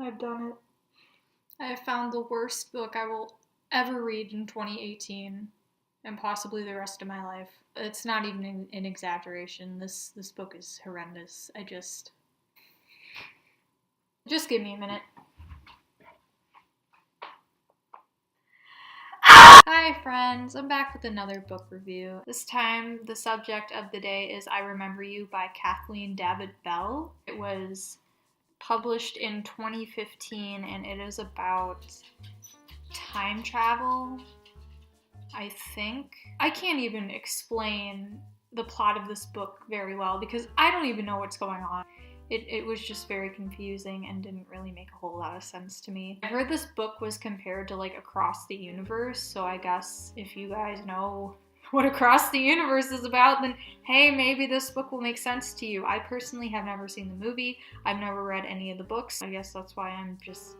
I've done it. I have found the worst book I will ever read in 2018 and possibly the rest of my life. It's not even an exaggeration. This book is horrendous. Just give me a minute. Hi friends, I'm back with another book review. This time the subject of the day is I Remember You by Cathleen Davitt Bell. It was published in 2015 and it is about time travel, I think. I can't even explain the plot of this book very well because I don't even know what's going on. It was just very confusing and didn't really make a whole lot of sense to me. I heard this book was compared to like Across the Universe, so I guess if you guys know what Across the Universe is about, then hey, maybe this book will make sense to you. I personally have never seen the movie. I've never read any of the books. I guess that's why I just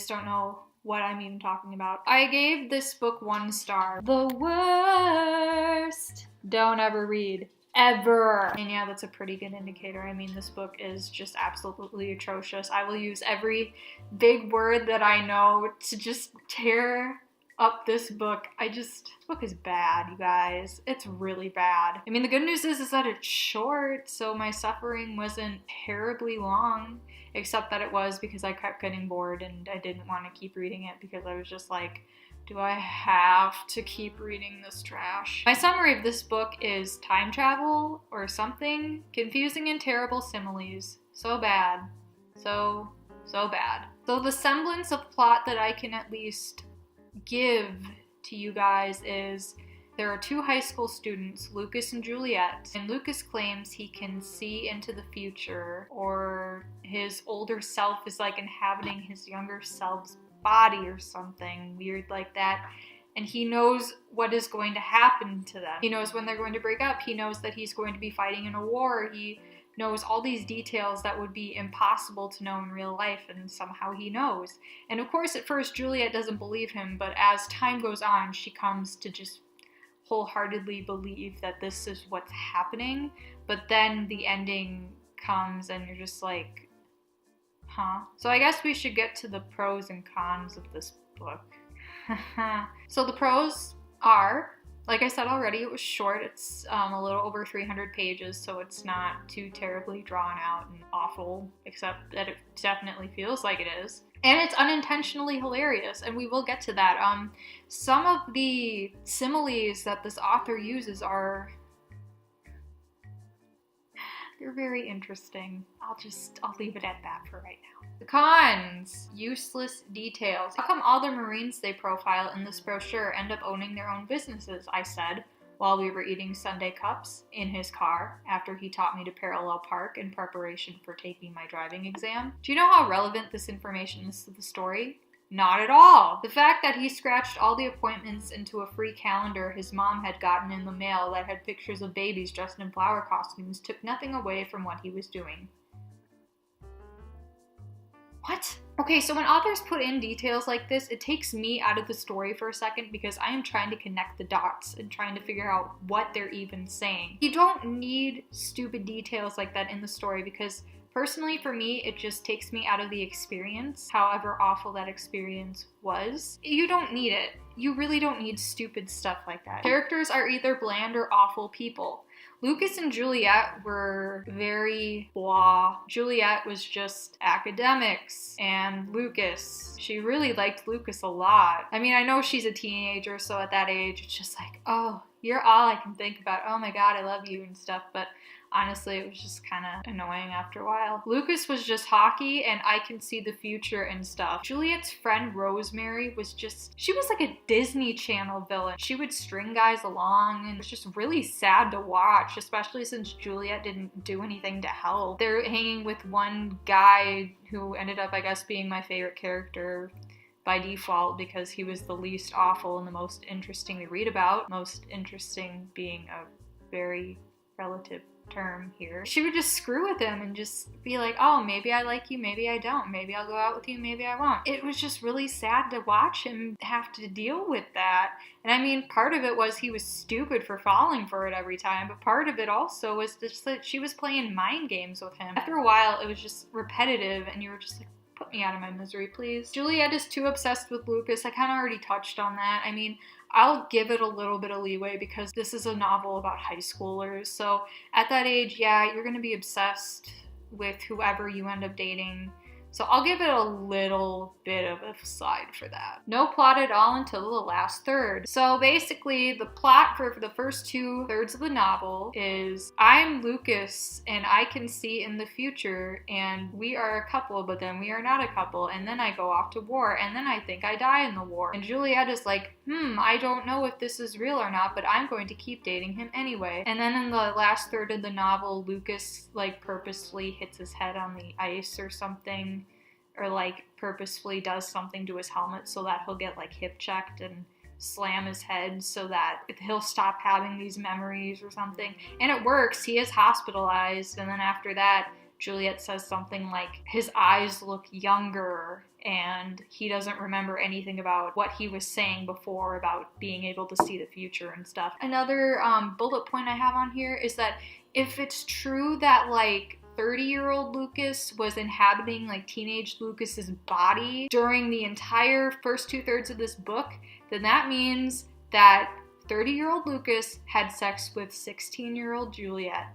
don't know what I'm even talking about. I gave this book 1 star. The worst. Don't ever read. Ever. And yeah, that's a pretty good indicator. I mean, this book is just absolutely atrocious. I will use every big word that I know to just tear up this book. This book is bad, you guys. It's really bad. I mean, the good news is that it's short, so my suffering wasn't terribly long, except that it was because I kept getting bored and I didn't want to keep reading it because I was just like, do I have to keep reading this trash? My summary of this book is time travel or something, confusing and terrible similes. So bad. So bad. So the semblance of plot that I can at least give to you guys is there are 2 high school students, Lucas and Juliet, and Lucas claims he can see into the future, or his older self is like inhabiting his younger self's body or something weird like that, and he knows what is going to happen to them. He knows when they're going to break up. He knows that he's going to be fighting in a war. He knows all these details that would be impossible to know in real life, and somehow he knows. And of course at first Juliet doesn't believe him, but as time goes on she comes to just wholeheartedly believe that this is what's happening. But then the ending comes and you're just like, huh? So I guess we should get to the pros and cons of this book. So the pros are, like I said already, it was short. It's a little over 300 pages, so it's not too terribly drawn out and awful, except that it definitely feels like it is. And it's unintentionally hilarious, and we will get to that. Some of the similes that this author uses they're very interesting. I'll leave it at that for right now. The cons. Useless details. How come all the Marines they profile in this brochure end up owning their own businesses? I said while we were eating Sunday cups in his car after he taught me to parallel park in preparation for taking my driving exam. Do you know how relevant this information is to the story? Not at all. The fact that he scratched all the appointments into a free calendar his mom had gotten in the mail that had pictures of babies dressed in flower costumes took nothing away from what he was doing. What? Okay, so when authors put in details like this, it takes me out of the story for a second because I am trying to connect the dots and trying to figure out what they're even saying. You don't need stupid details like that in the story because personally, for me, it just takes me out of the experience, however awful that experience was. You don't need it. You really don't need stupid stuff like that. Characters are either bland or awful people. Lucas and Juliet were very blah. Juliet was just academics, and Lucas, she really liked Lucas a lot. I mean, I know she's a teenager, so at that age, it's just like, oh, you're all I can think about. Oh my god, I love you and stuff, but honestly, it was just kind of annoying after a while. Lucas was just hockey, and I can see the future and stuff. Juliet's friend Rosemary she was like a Disney Channel villain. She would string guys along, and it's just really sad to watch, especially since Juliet didn't do anything to help. They're hanging with one guy who ended up, I guess, being my favorite character by default because he was the least awful and the most interesting to read about. Most interesting being a very relative term here. She would just screw with him and just be like, oh, maybe I like you, maybe I don't. Maybe I'll go out with you, maybe I won't. It was just really sad to watch him have to deal with that. And I mean, part of it was he was stupid for falling for it every time, but part of it also was just that she was playing mind games with him. After a while, it was just repetitive, and you were just like, put me out of my misery, please. Juliet is too obsessed with Lucas. I kind of already touched on that. I mean, I'll give it a little bit of leeway because this is a novel about high schoolers. So at that age, yeah, you're going to be obsessed with whoever you end up dating. So I'll give it a little bit of a slide for that. No plot at all until the last third. So basically, the plot for the first 2/3 of the novel is I'm Lucas and I can see in the future and we are a couple, but then we are not a couple. And then I go off to war and then I think I die in the war. And Juliet is like, I don't know if this is real or not, but I'm going to keep dating him anyway. And then in the last third of the novel, Lucas like purposely hits his head on the ice or something, or like purposefully does something to his helmet so that he'll get like hip checked and slam his head so that he'll stop having these memories or something. And it works. He is hospitalized, and then after that, Juliet says something like his eyes look younger and he doesn't remember anything about what he was saying before about being able to see the future and stuff. Another bullet point I have on here is that if it's true that like 30-year-old Lucas was inhabiting like teenage Lucas's body during the entire first 2/3 of this book, then that means that 30-year-old Lucas had sex with 16-year-old Juliet.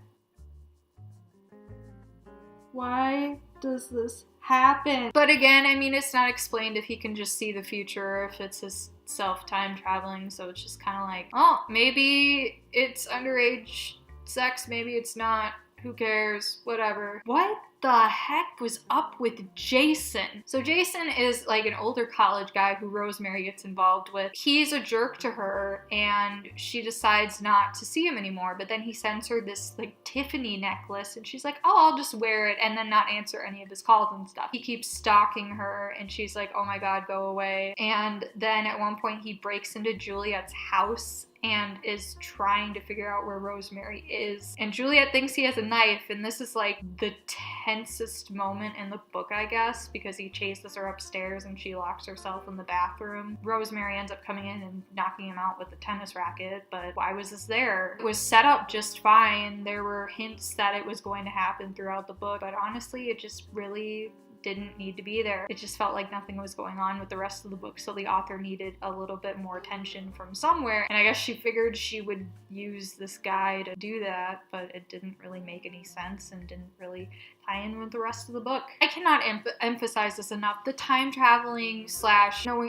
Why does this happen? But again, I mean, it's not explained if he can just see the future or if it's his self-time traveling, so it's just kind of like, oh, maybe it's underage sex, maybe it's not. Who cares? Whatever. What the heck was up with Jason? So Jason is like an older college guy who Rosemary gets involved with. He's a jerk to her and she decides not to see him anymore, but then he sends her this like Tiffany necklace and she's like, oh, I'll just wear it and then not answer any of his calls and stuff. He keeps stalking her and she's like, oh my god, go away. And then at one point he breaks into Juliet's house and is trying to figure out where Rosemary is. And Juliet thinks he has a knife, and this is like the tensest moment in the book, I guess, because he chases her upstairs and she locks herself in the bathroom. Rosemary ends up coming in and knocking him out with a tennis racket, but why was this there? It was set up just fine. There were hints that it was going to happen throughout the book, but honestly, it just really didn't need to be there. It just felt like nothing was going on with the rest of the book, so the author needed a little bit more attention from somewhere, and I guess she figured she would use this guy to do that, but it didn't really make any sense and didn't really tie in with the rest of the book. I cannot emphasize this enough. The time traveling /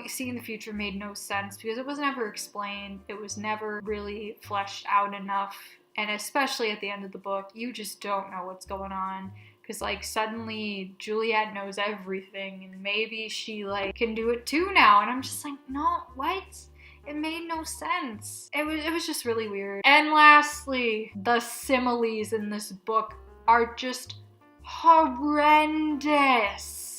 seeing the future made no sense because it was never explained. It was never really fleshed out enough, and especially at the end of the book, you just don't know what's going on. Because, like, suddenly Juliet knows everything, and maybe she, like, can do it too now. And I'm just like, no, what? It made no sense. It was just really weird. And lastly, the similes in this book are just horrendous.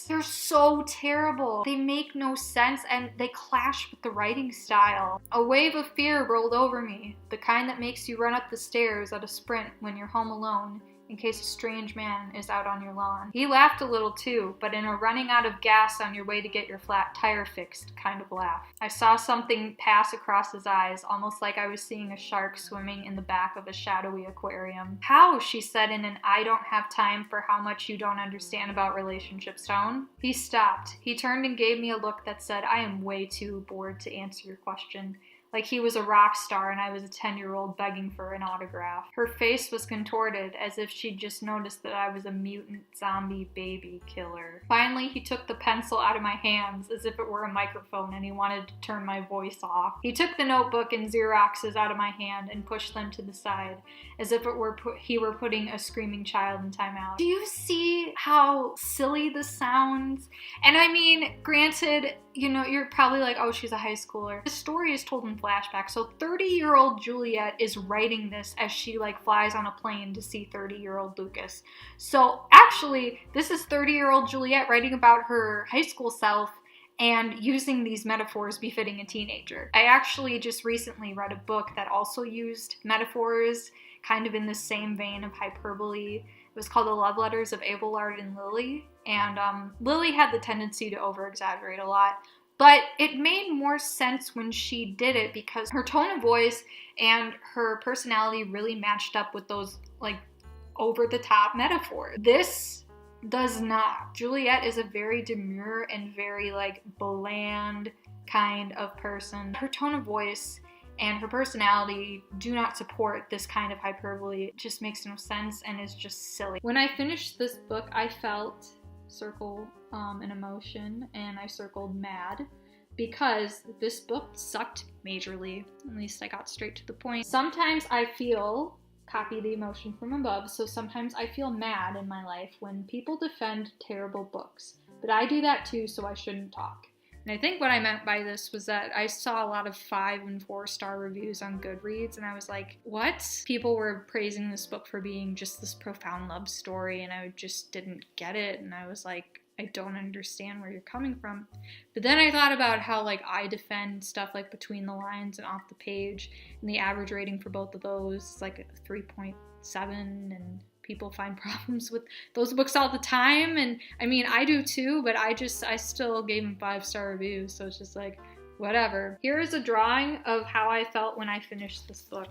They're so terrible. They make no sense, and they clash with the writing style. A wave of fear rolled over me, the kind that makes you run up the stairs at a sprint when you're home alone, in case a strange man is out on your lawn. He laughed a little too, but in a running out of gas on your way to get your flat tire fixed kind of laugh. I saw something pass across his eyes, almost like I was seeing a shark swimming in the back of a shadowy aquarium. How? She said in an I don't have time for how much you don't understand about relationships tone. He stopped. He turned and gave me a look that said, I am way too bored to answer your question. Like he was a rock star and I was a 10-year-old begging for an autograph. Her face was contorted as if she'd just noticed that I was a mutant zombie baby killer. Finally, he took the pencil out of my hands as if it were a microphone and he wanted to turn my voice off. He took the notebook and Xeroxes out of my hand and pushed them to the side as if it were he were putting a screaming child in timeout. Do you see how silly this sounds? And I mean, granted, you know, you're probably like, oh, she's a high schooler. The story is told in flashback. So 30-year-old Juliet is writing this as she like flies on a plane to see 30-year-old Lucas. So actually, this is 30-year-old Juliet writing about her high school self and using these metaphors befitting a teenager. I actually just recently read a book that also used metaphors kind of in the same vein of hyperbole. It was called The Love Letters of Abelard and Lily, and Lily had the tendency to over-exaggerate a lot, but it made more sense when she did it because her tone of voice and her personality really matched up with those, like, over-the-top metaphors. This does not. Juliet is a very demure and very, like, bland kind of person. Her tone of voice and her personality do not support this kind of hyperbole. It just makes no sense and is just silly. When I finished this book, I felt, circle an emotion, and I circled mad, because this book sucked majorly. At least I got straight to the point. Sometimes I feel, copy the emotion from above, so sometimes I feel mad in my life when people defend terrible books. But I do that too, so I shouldn't talk. And I think what I meant by this was that I saw a lot of 5- and 4-star reviews on Goodreads, and I was like, what? People were praising this book for being just this profound love story, and I just didn't get it, and I was like, I don't understand where you're coming from. But then I thought about how, like, I defend stuff like Between the Lines and Off the Page, and the average rating for both of those is like a 3.7, and people find problems with those books all the time, and I mean, I do too, but I still gave them 5-star reviews, so it's just like, whatever. Here is a drawing of how I felt when I finished this book.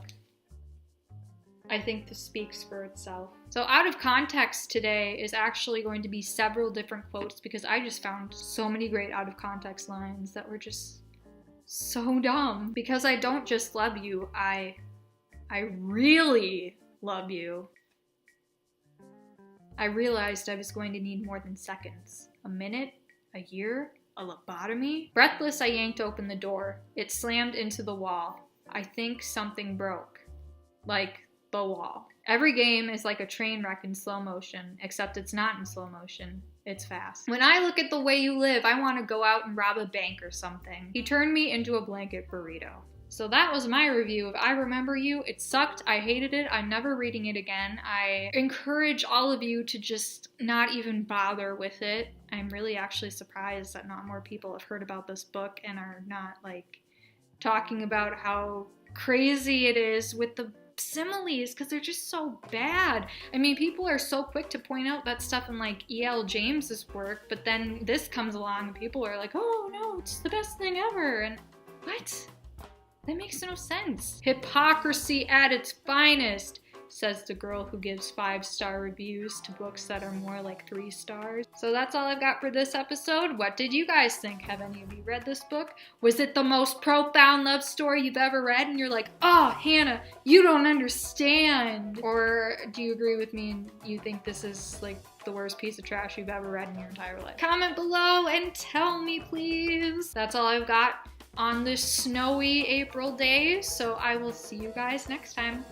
I think this speaks for itself. So out of context today is actually going to be several different quotes, because I just found so many great out of context lines that were just so dumb. Because I don't just love you, I really love you. I realized I was going to need more than seconds. A minute? A year? A lobotomy? Breathless, I yanked open the door. It slammed into the wall. I think something broke. Like the wall. Every game is like a train wreck in slow motion, except it's not in slow motion. It's fast. When I look at the way you live, I want to go out and rob a bank or something. He turned me into a blanket burrito. So that was my review of I Remember You. It sucked. I hated it. I'm never reading it again. I encourage all of you to just not even bother with it. I'm really actually surprised that not more people have heard about this book and are not, like, talking about how crazy it is with the similes, because they're just so bad. I mean, people are so quick to point out that stuff in, like, E.L. James's work, but then this comes along and people are like, oh no, it's the best thing ever. And what? That makes no sense. Hypocrisy at its finest, says the girl who gives 5-star reviews to books that are more like 3 stars. So that's all I've got for this episode. What did you guys think? Have any of you read this book? Was it the most profound love story you've ever read? And you're like, oh, Hannah, you don't understand. Or do you agree with me and you think this is like the worst piece of trash you've ever read in your entire life? Comment below and tell me, please. That's all I've got on this snowy April day, so I will see you guys next time.